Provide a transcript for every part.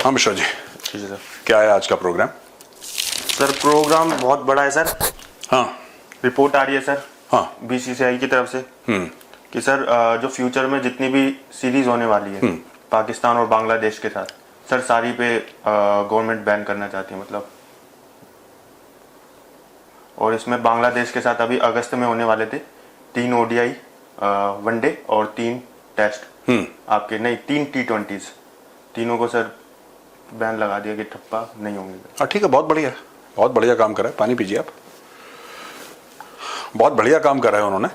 हाँ मिश्रा जी, जी सर। क्या है आज का प्रोग्राम? सर प्रोग्राम बहुत बड़ा है सर। हाँ रिपोर्ट आ रही है सर हाँ। बीसीसीआई की तरफ से कि सर जो फ्यूचर में जितनी भी सीरीज होने वाली है पाकिस्तान और बांग्लादेश के साथ, सर सारी पे गवर्नमेंट बैन करना चाहती है मतलब। और इसमें बांग्लादेश के साथ अभी अगस्त में होने वाले थे 3 ओडीआई वनडे और 3 टेस्ट आपके, नहीं 3 T20s, तीनों को सर बैन लगा दिया कि ठप्पा नहीं होंगे। हाँ ठीक है, बहुत बढ़िया, बहुत बढ़िया काम कर रहा है। पानी पीजिए आप। बहुत बढ़िया काम कर रहे हैं उन्होंने।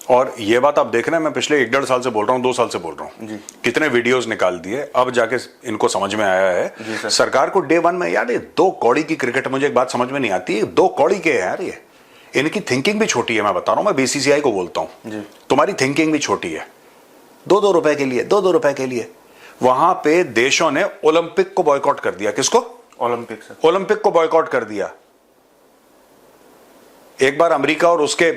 और ये बात आप देख रहे हैं, मैं पिछले 1-1.5 साल से बोल रहा हूँ, 2 साल से बोल रहा हूँ, कितने वीडियोस निकाल दिए, अब जाके इनको समझ में आया है। सरकार को डे 1 में यार ये 2 कौड़ी की क्रिकेट, मुझे एक बात समझ में नहीं आती, 2 कौड़ी के यार ये, इनकी थिंकिंग भी छोटी है। मैं बता रहा हूँ, मैं बीसीसीआई को बोलता हूँ, तुम्हारी थिंकिंग भी छोटी है। 2-2 रुपए के लिए, 2-2 रुपए के लिए वहां पे देशों ने ओलंपिक को बॉयकॉट कर दिया। किसको? Olympic sir. ओलंपिक को बॉयकॉट कर दिया। एक बार अमेरिका और उसके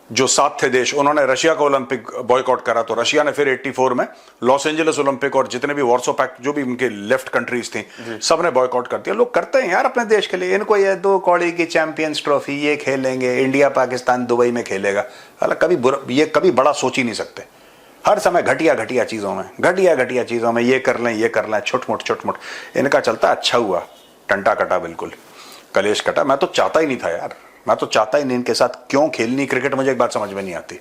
जो साथ थे देश, उन्होंने रशिया का ओलंपिक बॉयकॉट करा, तो रशिया ने फिर 84 में लॉस एंजलिस ओलंपिक और जितने भी वॉर्सो पैक्ट जो भी उनके लेफ्ट कंट्रीज थी, सबने बॉयकॉट कर दिया। लोग करते हैं यार अपने देश के लिए। इनको ये 2 कौड़ी की चैंपियंस ट्रॉफी ये खेलेंगे, इंडिया पाकिस्तान दुबई में खेलेगा, हालांकि ये कभी बड़ा सोच ही नहीं सकते। हर समय घटिया घटिया चीजों में, घटिया घटिया चीजों में, ये कर लें ये कर लें, छुटमुट इनका चलता। अच्छा हुआ टंटा कटा, बिल्कुल कलेश कटा। मैं तो चाहता ही नहीं था यार, मैं तो चाहता ही नहीं इनके साथ। क्यों खेलनी क्रिकेट, मुझे एक बात समझ में नहीं आती।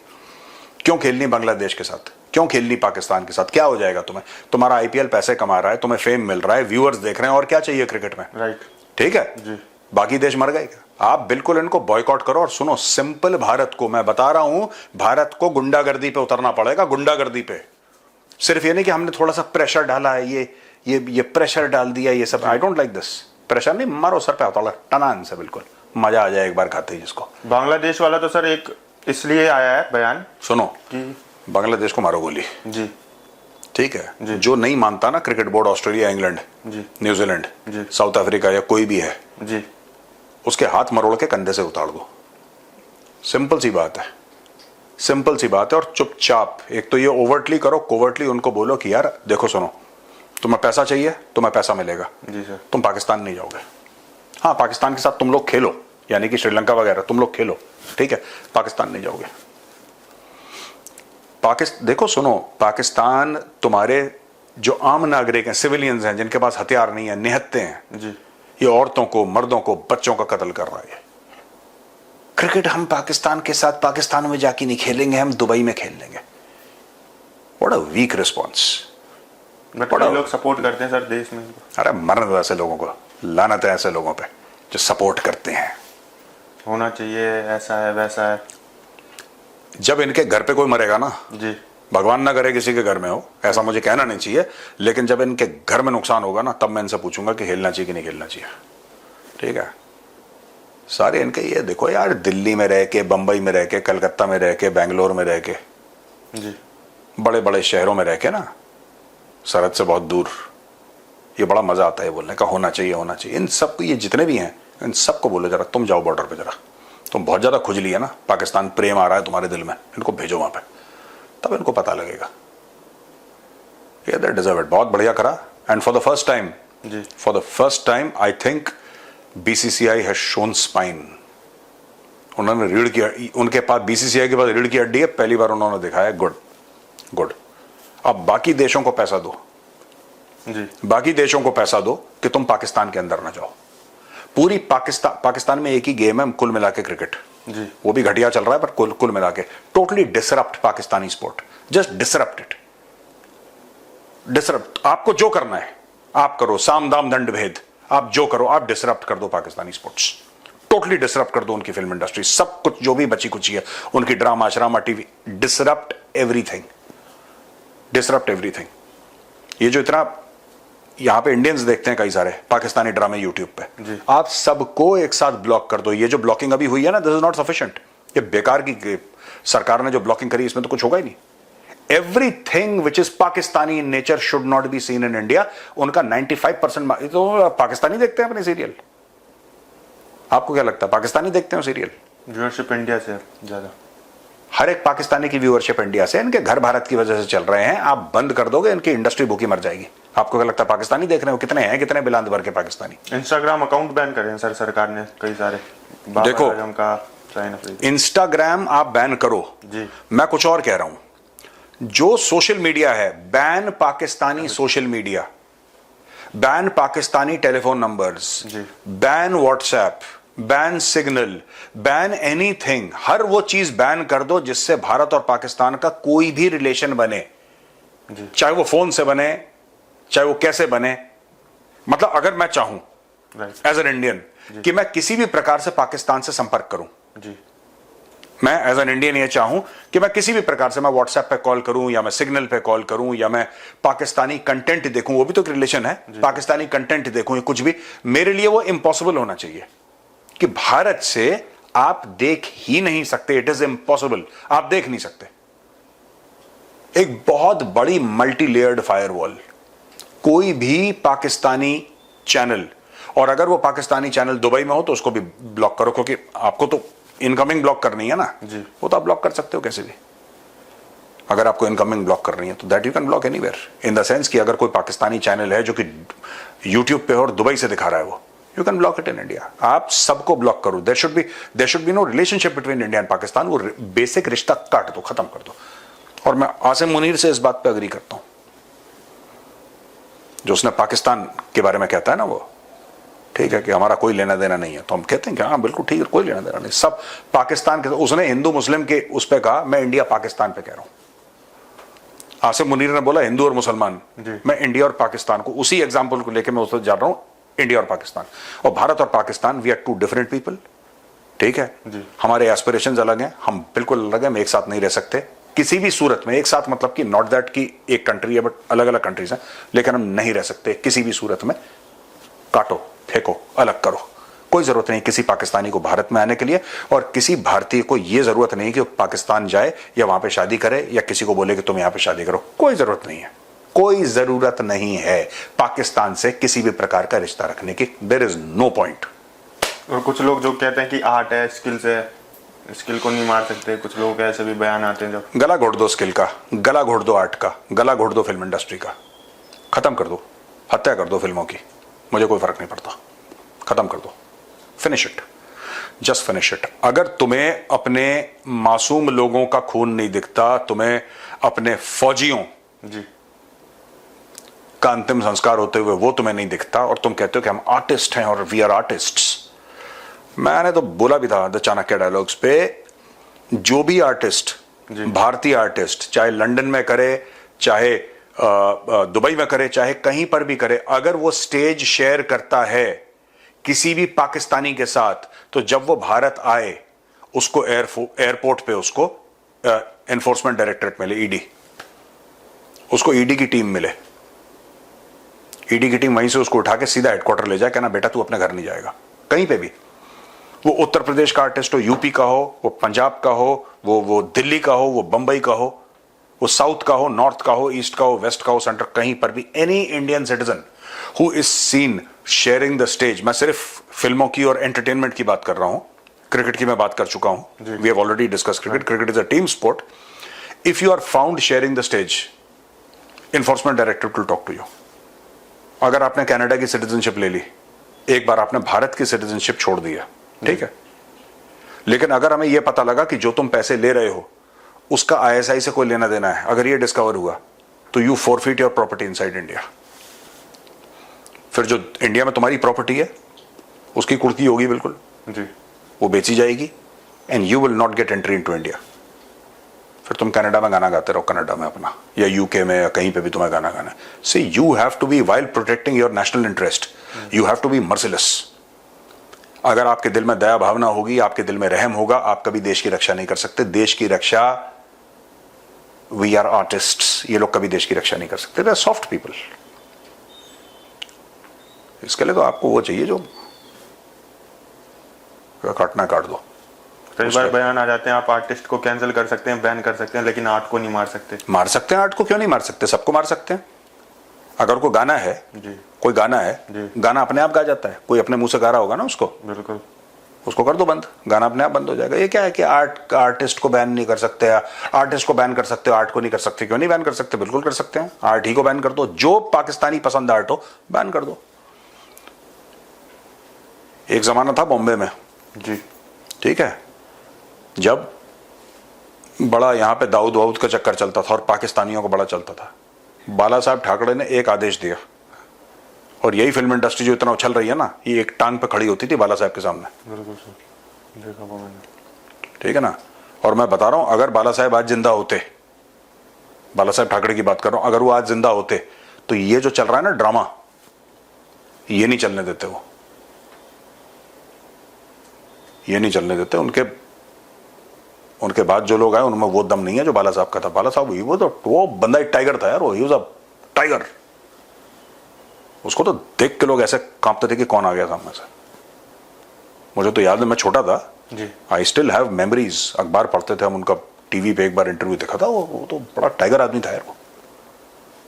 क्यों खेलनी बांग्लादेश के साथ, क्यों खेलनी पाकिस्तान के साथ? क्या हो जाएगा तुम्हें? तुम्हारा आईपीएल पैसे कमा रहा है, तुम्हें फेम मिल रहा है, व्यूअर्स देख रहे हैं, और क्या चाहिए क्रिकेट में? राइट, ठीक है जी। बाकी देश मर गए क्या? आप बिल्कुल इनको बॉयकॉट करो। और सुनो, सिंपल भारत को मैं बता रहा हूं, भारत को गुंडागर्दी पे उतरना पड़ेगा, गुंडागर्दी पे। सिर्फ ये नहीं कि हमने थोड़ा सा प्रेशर डाला है, ये प्रेशर डाल दिया, ये सब। I don't like this. Pressure नहीं, मारो सर पे हथौड़ा, टनान से, बिल्कुल मजा आ जाए एक बार खाते ही जिसको। बांग्लादेश वाला तो सर एक इसलिए आया है बयान, सुनो कि बांग्लादेश को मारो गोली जी, ठीक है। जो नहीं मानता ना cricket board, Australia, England, New Zealand, south Africa या कोई भी है जी, उसके हाथ मरोड़ के कंधे से उतार दो। सिंपल सी बात है, सिंपल सी बात है। और चुपचाप, एक तो ये ओवर्टली करो, कोवर्टली उनको बोलो कि यार देखो सुनो, तुम्हें पैसा चाहिए, तुम्हें पैसा मिलेगा जी सर, तुम पाकिस्तान नहीं जाओगे। हाँ, पाकिस्तान के साथ तुम लोग खेलो, यानी कि श्रीलंका वगैरह तुम लोग खेलो, ठीक है, पाकिस्तान नहीं जाओगे। देखो सुनो, पाकिस्तान तुम्हारे जो आम नागरिक हैं, सिविलियंस हैं, जिनके पास हथियार नहीं है, निहत्ते हैं जी, ये औरतों को, मर्दों को, बच्चों का कत्ल कर रहा है। क्रिकेट हम पाकिस्तान के साथ पाकिस्तान में जाके नहीं खेलेंगे, हम दुबई में खेल लेंगे। What a weak response. लोग सपोर्ट करते हैं सर देश में। अरे मरने दो ऐसे लोगों को, लानत है ऐसे लोगों पे जो सपोर्ट करते हैं। होना चाहिए, ऐसा है वैसा है। जब इनके घर पे कोई मरेगा ना जी, भगवान ना करे किसी के घर में हो, ऐसा मुझे कहना नहीं चाहिए, लेकिन जब इनके घर में नुकसान होगा ना, तब मैं इनसे पूछूंगा कि खेलना चाहिए कि नहीं खेलना चाहिए। ठीक है, सारे इनके ये देखो यार, दिल्ली में रह के, बंबई में रह के, कलकत्ता में रह के, बेंगलोर में रह के, जी, बड़े बड़े शहरों में रह के ना, सरहद से बहुत दूर, ये बड़ा मजा आता है बोलने का, होना चाहिए होना चाहिए। इन सबको, ये जितने भी हैं, इन सबको बोलो जरा तुम जाओ बॉर्डर पे, जरा तुम बहुत ज्यादा खुजली है ना, पाकिस्तान प्रेम आ रहा है तुम्हारे दिल में, इनको भेजो वहां पे, तब इनको पता लगेगा। ये दे डिजर्व इट। बहुत बढ़िया करा। And for the first time, for the first time I think BCCI has shown spine. उन्होंने रीढ़ की, उनके पास, बीसीसीआई के पास रीढ़ की हड्डी है, पहली बार उन्होंने दिखाया। Good good. अब बाकी देशों को पैसा दो जी, बाकी देशों को पैसा दो कि तुम पाकिस्तान के अंदर ना जाओ। पूरी पाकिस्तान में एक ही गेम है कुल मिला के, क्रिकेट जी, वो भी घटिया चल रहा है, पर कुल मिला के totally disrupt Pakistani sport, just disrupt it, disrupt. आपको जो करना है आप करो, साम दाम दंड भेद, आप जो करो, आप डिसरप्ट कर दो पाकिस्तानी स्पोर्ट्स, टोटली डिसरप्ट कर दो उनकी फिल्म इंडस्ट्री, सब कुछ जो भी बची कुची है, उनकी ड्रामा श्रामा TV, disrupt everything, disrupt everything. ये जो इतना यहां पे इंडियंस देखते हैं कई सारे पाकिस्तानी ड्रामे यूट्यूब पे, आप सबको एक साथ ब्लॉक कर दो। ये जो ब्लॉकिंग अभी हुई है ना, दिस इज नॉट सफिशिएंट। ये बेकार की सरकार ने जो ब्लॉकिंग करी, इसमें तो कुछ होगा ही नहीं। Everything which is Pakistani in nature should not be seen in India. उनका 95% तो पाकिस्तानी देखते हैं अपने सीरियल। आपको क्या लगता है पाकिस्तानी देखते हैं सीरियल? व्यूअरशिप इंडिया से ज्यादा। हर एक पाकिस्तानी की व्यूअरशिप इंडिया से, इनके घर भारत की वजह से चल रहे हैं। आप बंद कर दोगे, इनकी इंडस्ट्री भूखी मर जाएगी। आपको क्या लगता है पाकिस्तानी देख रहे हो? कितने हैं, कितने बिलांद भर के पाकिस्तानी? इंस्टाग्राम अकाउंट बैन करे हैं सर सरकार ने कई सारे। देखो, बाबर आजम का, शाहीन अफरीदी। इंस्टाग्राम आप बैन करो जी। मैं कुछ और कह रहा हूं, जो सोशल मीडिया है, ban Pakistani social media, ban Pakistani telephone numbers, जी। Ban WhatsApp, ban Signal, ban anything. हर वो चीज बैन कर दो जिससे भारत और पाकिस्तान का कोई भी रिलेशन बने, जी। चाहे वो फोन से बने, चाहे वो कैसे बने। मतलब अगर मैं चाहूं राइट। एज एन इंडियन कि मैं किसी भी प्रकार से पाकिस्तान से संपर्क करूं, जी। मैं एज एन इंडियन ये चाहूं कि मैं किसी भी प्रकार से, मैं व्हाट्सएप पे कॉल करूं या मैं सिग्नल पे कॉल करूं या मैं पाकिस्तानी कंटेंट देखूं, वो भी तो एक रिलेशन है, पाकिस्तानी कंटेंट देखूं या कुछ भी, मेरे लिए वो इम्पॉसिबल होना चाहिए कि भारत से आप देख ही नहीं सकते। इट इज इम्पॉसिबल, आप देख नहीं सकते। एक बहुत बड़ी मल्टी लेयर्ड फायरवॉल, कोई भी पाकिस्तानी चैनल, और अगर वो पाकिस्तानी चैनल दुबई में हो तो उसको भी ब्लॉक करो, क्योंकि आपको तो इनकमिंग ब्लॉक करनी है ना जी। वो तो आप ब्लॉक कर सकते हो कैसे भी। अगर आपको इनकमिंग ब्लॉक करनी है तो that you can block anywhere, in the sense कि अगर कोई पाकिस्तानी चैनल है जो कि यूट्यूब पे और दुबई से दिखा रहा है, वो you can block it in India. आप सबको ब्लॉक करो। There should be no relationship between India and Pakistan. वो बेसिक रिश्ता काट दो, खत्म कर दो। और मैं आसिम मुनीर से इस बात पे अग्री करता हूं, जो उसने पाकिस्तान के बारे में कहता है ना, वो ठीक है कि हमारा कोई लेना देना नहीं है, तो हम कहते हैं कि हाँ बिल्कुल ठीक है, कोई लेना देना नहीं, सब पाकिस्तान के। उसने हिंदू मुस्लिम के उस पर कहा, मैं इंडिया पाकिस्तान पे कह रहा हूं। आसिम मुनीर ने बोला हिंदू और मुसलमान, मैं इंडिया और पाकिस्तान को, उसी एग्जाम्पल को लेकर मैं उससे जा रहा हूं, इंडिया और पाकिस्तान। और भारत और Pakistan, we are two different people, ठीक है जी। हमारे एस्पिरेशंस अलग हैं, हम बिल्कुल अलग हैं, हम एक साथ नहीं रह सकते किसी भी सूरत में। एक साथ मतलब कि नॉट दैट कि एक कंट्री है, बट अलग अलग कंट्रीज हैं, लेकिन हम नहीं रह सकते किसी भी सूरत में। काटो, फेंको, अलग करो। कोई जरूरत नहीं किसी पाकिस्तानी को भारत में आने के लिए, और किसी भारतीय को यह जरूरत नहीं कि वो पाकिस्तान जाए या वहां पे शादी करे या किसी को बोले कि तुम यहां पे शादी करो। कोई जरूरत नहीं है, कोई जरूरत नहीं है पाकिस्तान से किसी भी प्रकार का रिश्ता रखने की। There is no point. और कुछ लोग जो कहते हैं कि आर्ट है, स्किल्स है, स्किल को नहीं मार सकते, कुछ लोग के ऐसे भी बयान आते हैं। जब गला घोट दो स्किल का, गला घोट दो आर्ट का, गला घोट दो फिल्म इंडस्ट्री का, खत्म कर दो, हत्या कर दो फिल्मों की, मुझे कोई फर्क नहीं पड़ता, खत्म कर दो, finish it, just finish it. अगर तुम्हें अपने मासूम लोगों का खून नहीं दिखता, तुम्हें अपने फौजियों जी। का अंतिम संस्कार होते हुए वो तुम्हें नहीं दिखता, और तुम कहते हो कि हम आर्टिस्ट हैं और वी आर आर्टिस्ट्स। मैंने तो बोला भी था द चाणक्य डायलॉग्स पे, जो भी आर्टिस्ट, भारतीय आर्टिस्ट, चाहे लंदन में करे, चाहे दुबई में करे, चाहे कहीं पर भी करे, अगर वो स्टेज शेयर करता है किसी भी पाकिस्तानी के साथ, तो जब वो भारत आए उसको एयरपोर्ट पे उसको एनफोर्समेंट डायरेक्टरेट मिले, ईडी, उसको ईडी की टीम मिले, ईडी की टीम वहीं से उसको उठा के सीधा हेडक्वार्टर ले जाए, कहना बेटा तू अपने घर नहीं जाएगा कहीं पे भी। वो उत्तर प्रदेश का आर्टिस्ट हो, यूपी का हो, वो पंजाब का हो, वो दिल्ली का हो, वो बंबई का हो, वो साउथ का हो, नॉर्थ का हो, ईस्ट का हो, वेस्ट का हो, सेंटर, कहीं पर भी any Indian citizen who is seen sharing the stage. मैं सिर्फ फिल्मों की और एंटरटेनमेंट की बात कर रहा हूं, क्रिकेट की मैं बात कर चुका हूं, we have already discuss cricket, cricket is a team sport. If you are found sharing the stage, enforcement directorate will talk to you. अगर आपने कनाडा की सिटीजनशिप ले ली, एक बार आपने भारत की सिटीजनशिप छोड़ दिया, ठीक है, लेकिन अगर हमें यह पता लगा कि जो तुम पैसे ले रहे हो उसका आईएसआई से कोई लेना देना है, अगर ये डिस्कवर हुआ, तो you forfeit your property inside India. फिर जो इंडिया में तुम्हारी प्रॉपर्टी है उसकी कुर्की होगी बिल्कुल जी, वो बेची जाएगी, and you will not gate entry into India. फिर तुम कनाडा में गाना गाते रहो, कनाडा में अपना, या यूके में, या कहीं पे भी तुम्हें गाना गाना है। See you have to be, while protecting your national interest, you have to be merciless. अगर आपके दिल में दया भावना होगी, आपके दिल में रहम होगा, आप कभी देश की रक्षा नहीं कर सकते। देश की रक्षा, वी आर आर्टिस्ट्स, ये लोग कभी देश की रक्षा नहीं कर सकते। They are soft people. इसके लिए तो आपको वो चाहिए जो काटना काट दो। कई बार बयान आ जाते हैं आप आर्टिस्ट को कैंसिल कर सकते हैं, बैन कर सकते हैं, लेकिन आर्ट को नहीं मार सकते। मार सकते हैं आर्ट को, क्यों नहीं मार सकते, सबको मार सकते हैं। अगर कोई गाना है जी, कोई गाना है, जी, गाना अपने आप गा जाता है, कोई अपने मुंह से गा रहा होगा ना उसको, बिल्कुल। उसको कर दो बंद, गाना अपने आप बंद हो जाएगा। ये क्या है कि आर्टिस्ट को बैन नहीं कर सकते, आर्टिस्ट को बैन कर सकते हो, आर्ट को नहीं कर सकते। क्यों नहीं बैन कर सकते? बिल्कुल कर सकते हैं। आर्ट ही को बैन कर दो, जो पाकिस्तानी पसंद आर्ट हो बैन कर दो। एक जमाना था बॉम्बे में जी, ठीक है, जब बड़ा यहां पे दाऊद वाऊद का चक्कर चलता था और पाकिस्तानियों को बड़ा चलता था। बाला साहब ठाकरे ने एक आदेश दिया, और यही फिल्म इंडस्ट्री जो इतना उछल रही है ना, ये एक टांग पे खड़ी होती थी बाला साहब के सामने। बिल्कुल सर, देखा वो मैंने। ठीक है ना। और मैं बता रहा हूं, अगर बाला साहब आज जिंदा होते, बाला साहब ठाकरे की बात कर रहा हूं, अगर वो आज जिंदा होते तो ये जो चल रहा है ना ड्रामा, ये नहीं चलने देते। वो ये नहीं चलने देते। उनके बाद जो लोग आए उनमें वो दम नहीं है जो बाला साहब का था। बाला साहब वो बंदा एक टाइगर था यार, वो ही वाज अ टाइगर। उसको तो देख के लोग ऐसे कांपते थे कि कौन आ गया सामने से। मुझे तो याद है, मैं छोटा था जी, आई स्टिल हैव मेमोरीज। अखबार पढ़ते थे हम, उनका टीवी पे एक बार इंटरव्यू देखा था। वो तो बड़ा टाइगर आदमी था यार। वो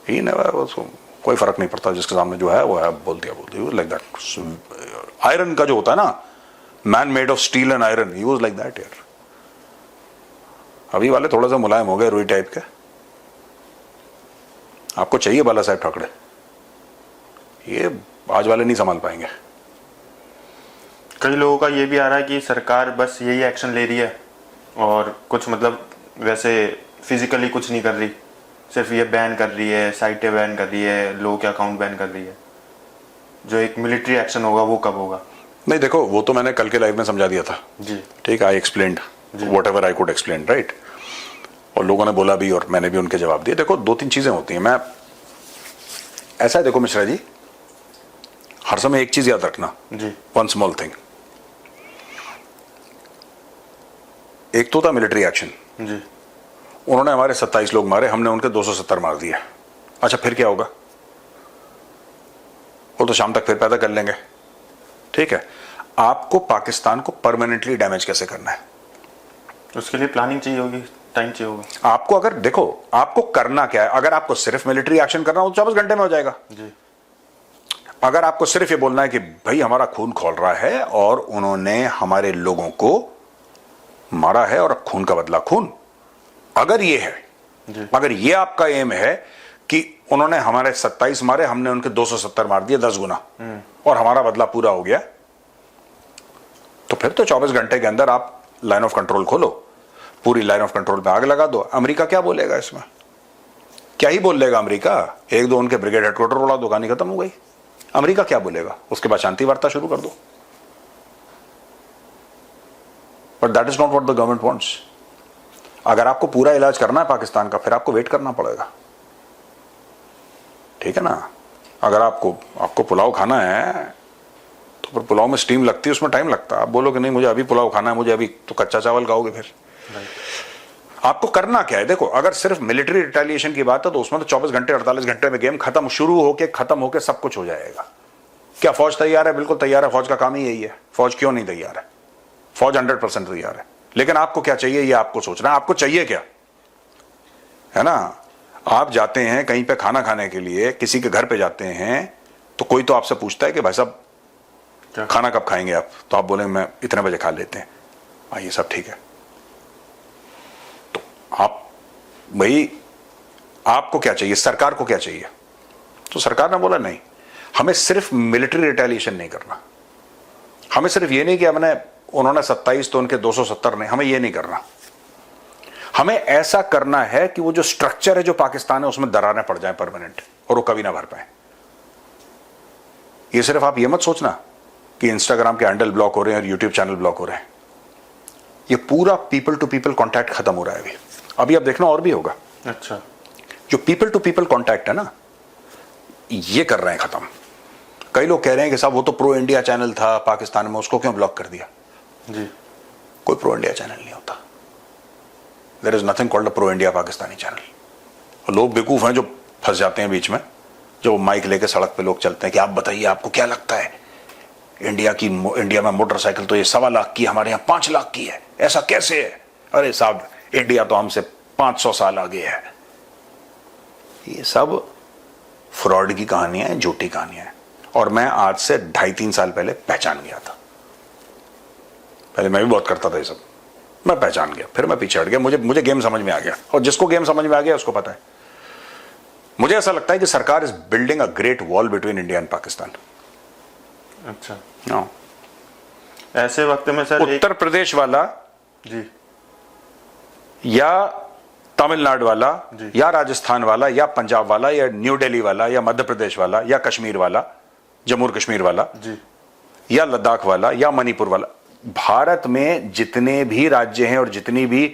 ही उसको कोई फर्क नहीं पड़ता, जिसके सामने जो है वो है, बोल दिया लाइक दैट। आयरन का जो होता है ना, man made of steel and iron, he was like that यार। अभी वाले थोड़ा सा मुलायम हो गए, रुई टाइप के। आपको चाहिए बाला साहब ठाकरे, ये आज वाले नहीं संभाल पाएंगे। कई लोगों का ये भी आ रहा है कि सरकार बस यही एक्शन ले रही है और कुछ मतलब वैसे फिजिकली कुछ नहीं कर रही, सिर्फ ये बैन कर रही है, साइटें बैन कर रही है, लोगों के अकाउंट बैन कर रही है। जो एक मिलिट्री एक्शन होगा वो कब होगा? नहीं देखो, वो तो मैंने कल के लाइव में समझा दिया था जी, ठीक, I explained whatever I could explain, right. और लोगों ने बोला भी और मैंने भी उनके जवाब दिए। देखो, दो तीन चीजें होती हैं। मैं ऐसा है, देखो मिश्रा जी, हर समय एक चीज याद रखना जी, वन स्मॉल थिंग। एक तो था मिलिट्री एक्शन, जी, उन्होंने हमारे 27 लोग मारे, हमने उनके 270 मार दिए। अच्छा फिर क्या होगा? वो तो शाम तक फिर पैदा कर लेंगे। ठीक है, आपको पाकिस्तान को परमानेंटली डैमेज कैसे करना है, उसके लिए प्लानिंग चाहिए होगी, टाइम चाहिए होगा। आपको अगर देखो, आपको करना क्या है। अगर आपको सिर्फ मिलिट्री एक्शन करना हो तो 24 घंटे में हो जाएगा। जी, अगर आपको सिर्फ ये बोलना है कि भाई हमारा खून खौल रहा है और उन्होंने हमारे लोगों को मारा है और अब खून का बदला खून, अगर ये है, अगर ये आपका एम है कि उन्होंने हमारे 27 मारे, हमने उनके 270 मार दिए, 10 गुना, और हमारा बदला पूरा हो गया, तो फिर तो 24 घंटे के अंदर आप लाइन ऑफ कंट्रोल खोलो, पूरी लाइन ऑफ कंट्रोल पे आग लगा दो। अमेरिका क्या बोलेगा इसमें? क्या ही बोल लेगा अमेरिका? एक दो उनके ब्रिगेड हेडक्वार्टर उड़ा दो, कहानी खत्म हो गई। अमेरिका क्या बोलेगा? उसके बाद शांति वार्ता शुरू कर दो। But that is not what the government wants. अगर आपको पूरा इलाज करना है पाकिस्तान का, फिर आपको वेट करना पड़ेगा। ठीक है ना। अगर आपको पुलाव खाना है तो फिर पुलाव में स्टीम लगती है, उसमें टाइम लगता है। आप बोलोगे नहीं मुझे अभी पुलाव खाना है, मुझे अभी, तो कच्चा चावल खाओगे फिर। आपको करना क्या है? देखो, अगर सिर्फ मिलिट्री रिटेलिएशन की बात है तो उसमें तो 24 घंटे 48 घंटे में गेम खत्म, शुरू होके खत्म होके सब कुछ हो जाएगा। क्या फौज तैयार है? बिल्कुल तैयार है। फौज का काम ही यही है। फौज क्यों नहीं तैयार है? फौज 100% तैयार है। लेकिन आपको क्या चाहिए ये आपको सोचना है। आपको चाहिए क्या, है ना। आप जाते हैं कहीं पे खाना खाने के लिए, किसी के घर पे जाते हैं तो कोई तो आपसे पूछता है कि भाई साहब खाना कब खाएंगे आप, तो आप बोलेंगे मैं इतने बजे खा लेते हैं। ये सब ठीक है। तो आप भाई, आपको क्या चाहिए, सरकार को क्या चाहिए? तो सरकार ने बोला नहीं, हमें सिर्फ मिलिट्री रिटेलिएशन नहीं करना, हमें सिर्फ ये नहीं कि हमने उन्होंने 27 तो उनके 270 नहीं, हमें ये नहीं करना। हमें ऐसा करना है कि वो जो स्ट्रक्चर है जो पाकिस्तान है उसमें दरारें पड़ जाएं परमानेंट, और वो कभी ना भर पाए। ये सिर्फ आप ये मत सोचना कि इंस्टाग्राम के हैंडल ब्लॉक हो रहे हैं और यूट्यूब चैनल ब्लॉक हो रहे हैं। ये पूरा पीपल टू पीपल कांटेक्ट खत्म हो रहा है अभी आप देखना और भी होगा। अच्छा, जो पीपल टू पीपल कांटेक्ट है ना, ये कर रहे हैं खत्म। कई लोग कह रहे हैं कि साहब वो तो प्रो इंडिया चैनल था पाकिस्तान में, उसको क्यों ब्लॉक कर दिया? जी, कोई प्रो इंडिया चैनल नहीं होता। There is nothing called a pro India Pakistani channel. लोग बेवकूफ हैं जो फंस जाते हैं बीच में, जो माइक लेके सड़क पे लोग चलते हैं कि आप बताइए आपको क्या लगता है, इंडिया में मोटरसाइकिल तो ये 1.25 लाख की, हमारे यहाँ 5 लाख की है, ऐसा कैसे है? अरे साहब, इंडिया तो हमसे 500 साल आगे है। ये सब फ्रॉड की कहानियां हैं, झूठी कहानियां हैं, और मैं आज से 2.5-3 साल पहले पहचान गया था। पहले मैं भी बहुत करता था ये सब, मैं पहचान गया, फिर मैं पीछे हट गया, मुझे गेम समझ में आ गया, और जिसको गेम समझ में आ गया उसको पता है। मुझे ऐसा लगता है कि सरकार is building a great wall between India and Pakistan. अच्छा, हाँ। ऐसे वक्त में सर उत्तर प्रदेश वाला जी या तमिलनाडु वाला जी। या राजस्थान वाला या पंजाब वाला या न्यू दिल्ली वाला या मध्य प्रदेश वाला या कश्मीर वाला, जम्मू और कश्मीर वाला जी या लद्दाख वाला या मणिपुर वाला, भारत में जितने भी राज्य हैं और जितनी भी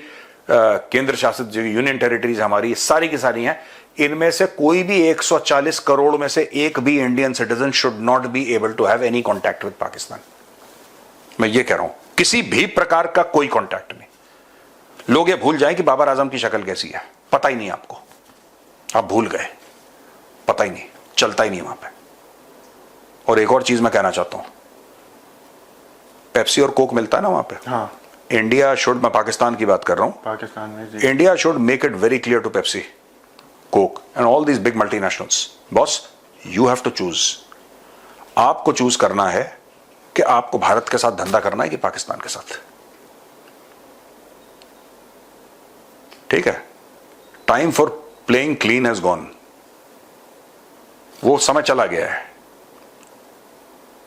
केंद्र शासित जो यूनियन टेरिटरीज हमारी सारी की सारी हैं, इनमें से कोई भी 140 करोड़ में से एक भी Indian citizen should not be able to have any contact with Pakistan. मैं ये कह रहा हूं, किसी भी प्रकार का कोई कॉन्टैक्ट नहीं। लोग ये भूल जाएं कि बाबर आजम की शक्ल कैसी है, पता ही नहीं आपको, आप भूल गए, पता ही नहीं, चलता ही नहीं वहां पे। और एक और चीज मैं कहना चाहता हूं, पेप्सी और कोक मिलता है ना वहां पे, हाँ, इंडिया शुड, मैं पाकिस्तान की बात कर रहा हूं, पाकिस्तान में जी India should make it very clear to Pepsi, Coke and all these big multinationals, boss you have to choose. आपको चूज करना है कि आपको भारत के साथ धंधा करना है कि पाकिस्तान के साथ। ठीक है, time for playing clean has gone, वो समय चला गया है।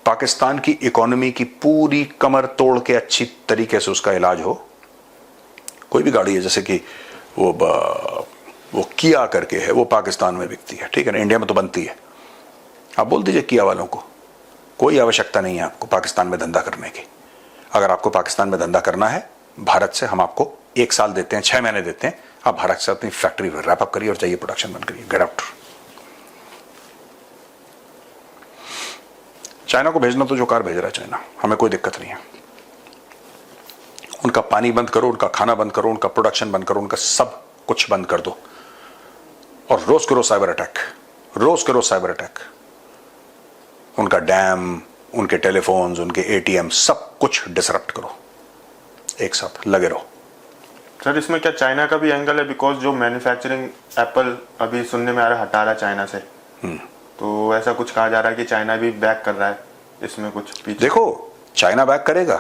पाकिस्तान की इकोनॉमी की पूरी कमर तोड़ के अच्छी तरीके से उसका इलाज हो। कोई भी गाड़ी है, जैसे कि वो किया करके है, वो पाकिस्तान में बिकती है, ठीक है ना, इंडिया में तो बनती है। आप बोल दीजिए किया वालों को, कोई आवश्यकता नहीं है आपको पाकिस्तान में धंधा करने की। अगर आपको पाकिस्तान में धंधा करना है, भारत से हम आपको 1 साल देते हैं, 6 महीने देते हैं, आप भारत से अपनी फैक्ट्री रैप अप करिए और जाइए प्रोडक्शन बंद करिए, गेट आउट। चाइना को भेजना तो जो कार भेज रहा है चाइना, हमें कोई दिक्कत नहीं है। उनका पानी बंद करो, उनका खाना बंद करो, उनका प्रोडक्शन बंद करो, उनका सब कुछ बंद कर दो, और रोज करो साइबर अटैक, रोज करो साइबर अटैक। उनका डैम, उनके टेलीफोन्स, उनके एटीएम, सब कुछ डिसरप्ट करो, एक साथ लगे रहो। सर इसमें क्या चाइना का भी एंगल है? बिकॉज जो मैन्युफैक्चरिंग एप्पल अभी सुनने में आ रहा है हटा रहा है चाइना से, तो ऐसा कुछ कहा जा रहा है कि चाइना भी बैक कर रहा है इसमें कुछ पीछे। देखो, चाइना बैक करेगा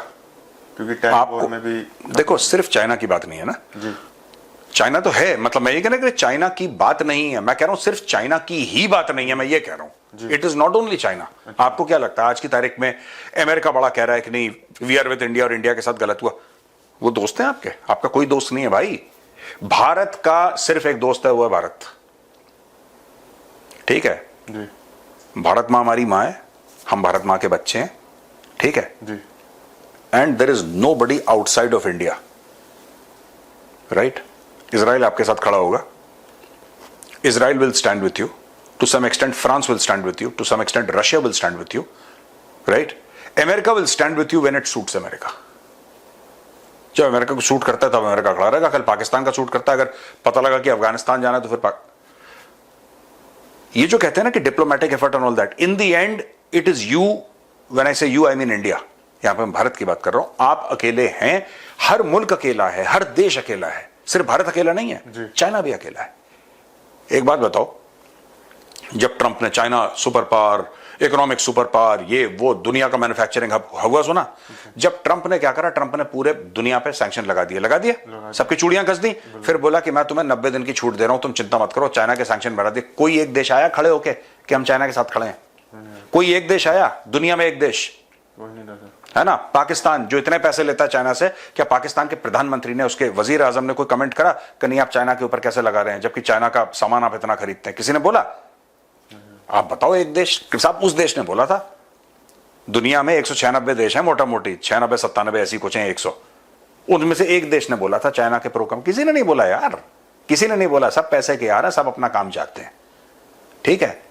क्योंकि टैक्स वॉर में भी देखो, सिर्फ चाइना की बात नहीं है ना जी, चाइना तो है, मतलब मैं ये कहना कि चाइना की बात नहीं है, मैं कह रहा हूं सिर्फ चाइना की ही बात नहीं है, मैं ये कह रहा हूं it is not only China. आपको क्या लगता है आज की तारीख में अमेरिका बड़ा कह रहा है कि नहीं वी आर विद इंडिया और इंडिया के साथ गलत हुआ? वो दोस्त हैं आपके? आपका कोई दोस्त नहीं है भाई। भारत का सिर्फ एक दोस्त है, वो है भारत। ठीक है जी भारत मां हमारी मां है, हम भारत मां के बच्चे हैं, ठीक है, जी and there is nobody outside of India, right? Israel आपके साथ खड़ा होगा, Israel will stand with you to some extent, France will stand with you to some extent, Russia will stand with you, right? America will stand with you when it suits America. जब America को suit करता है तब America खड़ा रहेगा, कल पाकिस्तान का suit करता है, अगर पता लगा कि अफगानिस्तान जाना है तो फिर ये जो कहते हैं ना कि diplomatic effort and all that, in the end it is you, when I से यू आई मीन इंडिया। यहां पे मैं भारत की बात कर रहा हूं, आप अकेले हैं, हर मुल्क अकेला है, हर देश अकेला है, सिर्फ भारत अकेला नहीं है, चाइना भी अकेला है। एक बात बताओ, जब ट्रंप ने China super power, economic super power, ये वो दुनिया का मैन्युफैक्चरिंग हब हुआ, सुना? जब ट्रंप ने क्या करा, ट्रंप ने पूरे दुनिया पे सैंक्शन लगा दिए, सबकी चूड़ियां कस दी, फिर बोला कि मैं तुम्हें 90 दिन की छूट दे रहा हूं, तुम चिंता मत करो, चाइना के सैंक्शन बढ़ा दिए। कोई एक देश आया खड़े होके कि हम चाइना के साथ खड़े हैं? कोई एक देश आया दुनिया में? एक देश है ना, पाकिस्तान, जो इतने पैसे लेता है चाइना से। क्या पाकिस्तान के प्रधानमंत्री ने, उसके वजीर आजम ने कोई कमेंट करा कि नहीं आप चाइना के ऊपर कैसे लगा रहे हैं, जबकि चाइना का सामान आप इतना खरीदते हैं? किसी ने बोला? आप बताओ एक देश, साहब उस देश ने बोला था। दुनिया में 196 देश हैं, मोटा मोटी 96 97 ऐसी कुछ हैं, 100, उनमें से एक देश ने बोला था चाइना के प्रोग्राम। किसी ने नहीं बोला यार, किसी ने नहीं बोला, सब पैसे के यार है, सब अपना काम चाहते हैं, ठीक है?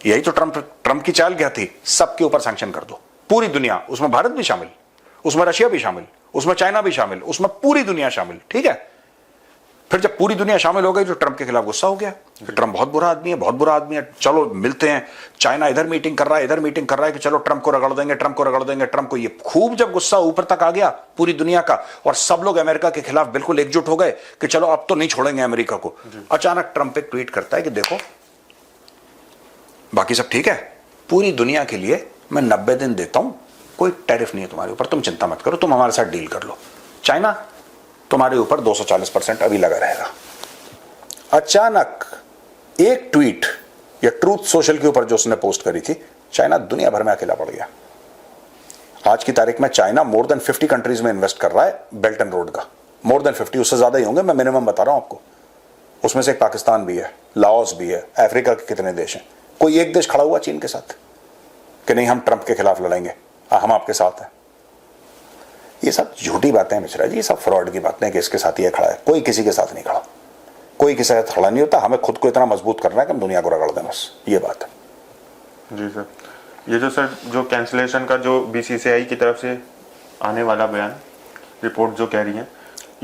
यही तो ट्रंप की चाल क्या थी, सबके ऊपर सैंक्शन कर दो, पूरी दुनिया, उसमें भारत भी शामिल, उसमें रशिया भी शामिल, उसमें चाइना भी शामिल, उसमें पूरी दुनिया शामिल, ठीक है? फिर जब पूरी दुनिया शामिल हो गई तो ट्रंप के खिलाफ गुस्सा हो गया कि ट्रंप बहुत बुरा आदमी है, बहुत बुरा आदमी है, चलो मिलते हैं। चाइना इधर मीटिंग कर रहा है, इधर मीटिंग कर रहा है कि चलो ट्रंप को रगड़ देंगे, ट्रंप को रगड़ देंगे, ट्रंप को। ये खूब जब गुस्सा ऊपर तक आ गया पूरी दुनिया का, और सब लोग अमेरिका के खिलाफ बिल्कुल एकजुट हो गए कि चलो अब तो नहीं छोड़ेंगे अमेरिका को, अचानक ट्रंप एक ट्वीट करता है कि देखो बाकी सब ठीक है, पूरी दुनिया के लिए मैं 90 दिन देता हूं, कोई टैरिफ नहीं है तुम्हारे ऊपर, तुम चिंता मत करो, तुम हमारे साथ डील कर लो। चाइना तुम्हारे ऊपर 240% अभी लगा रहेगा। अचानक एक ट्वीट या ट्रूथ सोशल के ऊपर जो उसने पोस्ट करी थी, चाइना दुनिया भर में अकेला पड़ गया। आज की तारीख में चाइना मोर देन 50 कंट्रीज में इन्वेस्ट कर रहा है बेल्ट एंड रोड का, मोर देन 50, उससे ज्यादा ही होंगे, मैं मिनिमम बता रहा हूं आपको। उसमें से एक पाकिस्तान भी है, लाओस भी है, अफ्रीका के कितने देश हैं। कोई एक देश खड़ा हुआ चीन के साथ कि नहीं हम ट्रंप के खिलाफ लड़ेंगे, हम आपके साथ हैं? ये सब झूठी बातें हैं मिश्रा जी, ये सब फ्रॉड की बातें हैं कि इसके साथ ये खड़ा है। कोई किसी के साथ नहीं खड़ा, कोई किसी के साथ खड़ा नहीं होता। हमें खुद को इतना मजबूत करना है कि हम दुनिया को रगड़ दें, बस ये बात है। जी सर, ये जो सर जो कैंसिलेशन का जो बीसीसीआई की तरफ से आने वाला बयान, रिपोर्ट जो कह रही है,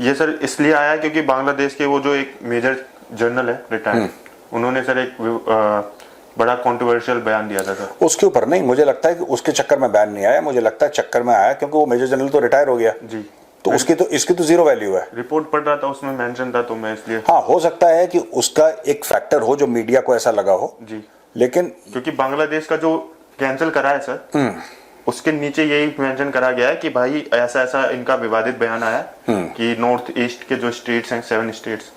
ये सर इसलिए आया क्योंकि बांग्लादेश के वो जो एक मेजर जर्नल है रिटायर्ड, उन्होंने सर एक बड़ा कंट्रोवर्शियल बयान दिया था सर। उसके ऊपर नहीं, मुझे लगता है कि उसके चक्कर में बैन नहीं आया, मुझे लगता है चक्कर में आया क्योंकि वो मेजर जनरल तो रिटायर हो गया जी, तो इसकी तो जीरो वैल्यू है। रिपोर्ट पढ़ रहा था, उसमें मेंशन था, तो मैं इसलिए। हाँ, हो सकता है कि उसका एक फैक्टर हो जो मीडिया को ऐसा लगा हो जी, लेकिन क्योंकि बांग्लादेश का जो कैंसिल करा है सर, उसके नीचे यही मेंशन करा गया है कि भाई ऐसा ऐसा इनका विवादित बयान आया कि नॉर्थ ईस्ट के जो स्टेट्स हैं, 7 स्टेट्स,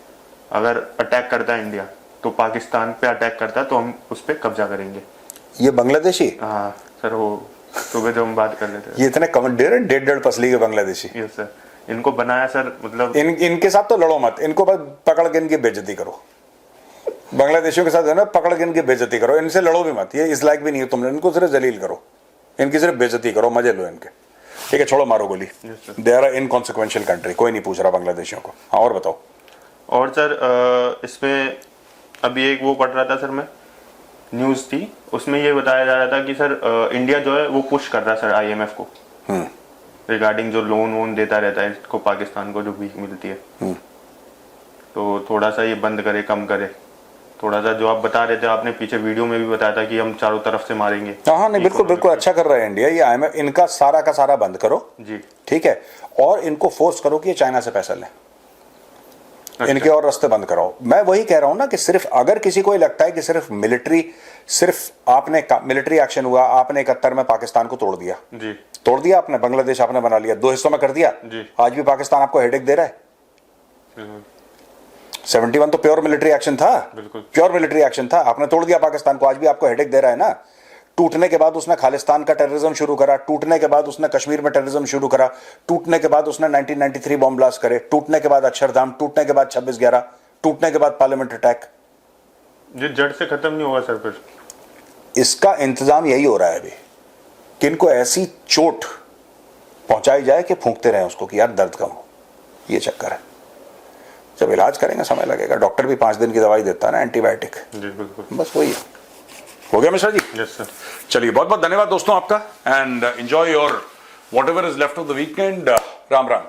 अगर अटैक करता है इंडिया तो पाकिस्तान पे अटैक करता है तो हम उस पर कब्जा करेंगे। ये बांग्लादेशी, हाँ सर, वो सुबह जब हम बात कर रहे थे, ये इतने कमांडेर 1.5 पसली के बांग्लादेशी। यस सर, इनको बनाया सर, मतलब इनके साथ तो लड़ो मत, इनको बस पकड़ के इनकी बेइज्जती करो। बांग्लादेशियों के साथ है ना, पकड़ के इनकी बेइज्जती करो, इनसे लड़ो भी मत, ये इस लायक भी नहीं है तुमने, इनको सिर्फ जलील करो, इनकी सिर्फ बेइज्जती करो, मजे लो इनके। ठीक है, छोड़ो, मारो गोली। दे आर इनकॉन्सिक्वेंशियल कंट्री, कोई नहीं पूछ रहा बांग्लादेशियों को। हाँ, और बताओ। और सर इसमें अभी एक वो पढ़ रहा था सर, मैं न्यूज़ थी, उसमें ये बताया जा रहा था कि सर इंडिया जो है वो पुश कर रहा है सर आईएमएफ को रिगार्डिंग जो लोन वोन देता रहता है इसको, पाकिस्तान को जो भीख मिलती है, तो थोड़ा सा ये बंद करे, कम करे थोड़ा सा। जो आप बता रहे थे, आपने पीछे वीडियो में भी बताया था कि हम चारों तरफ से मारेंगे। हाँ, नहीं, बिल्कुल बिल्कुल अच्छा कर रहा है इंडिया। ये आईएमएफ, इनका सारा का सारा बंद करो जी, ठीक है, और इनको फोर्स करो कि ये चाइना से पैसा लें। अच्छा। इनके और रास्ते बंद कराओ। मैं वही कह रहा हूं ना कि सिर्फ अगर किसी को लगता है कि सिर्फ आपने मिलिट्री एक्शन हुआ, आपने 71 में पाकिस्तान को तोड़ दिया जी, तोड़ दिया आपने, बांग्लादेश आपने बना लिया, 2 हिस्सों में कर दिया जी, आज भी पाकिस्तान आपको हेडेक दे रहा है। 71 तो प्योर मिलिट्री एक्शन था, बिल्कुल प्योर मिलिट्री एक्शन था, आपने तोड़ दिया पाकिस्तान को, आज भी आपको हेडेक दे रहा है ना। टूटने के बाद उसने खालिस्तान का टेररिज्म शुरू करा, टूटने के बाद उसने कश्मीर में टेररिज्म शुरू करा, टूटने के बाद उसने 1993 बॉम्ब ब्लास्ट करे, टूटने के बाद अक्षरधाम, टूटने के बाद 26/11, टूटने के बाद पार्लियामेंट अटैक। ये जड़ से खत्म नहीं होगा सर। फिर इसका इंतजाम यही हो रहा है अभी कि इनको ऐसी चोट पहुंचाई जाए कि फूंकते रहे उसको कि यार दर्द कम हो। ये चक्कर है। जब इलाज करेंगे समय लगेगा, डॉक्टर भी 5 दिन की दवाई देता है ना, एंटीबायोटिक। जी बिल्कुल, बस वही है। हो गया मिश्रा जी? Yes sir. चलिए, बहुत बहुत धन्यवाद दोस्तों आपका, and enjoy your whatever is left of the weekend. Ram Ram.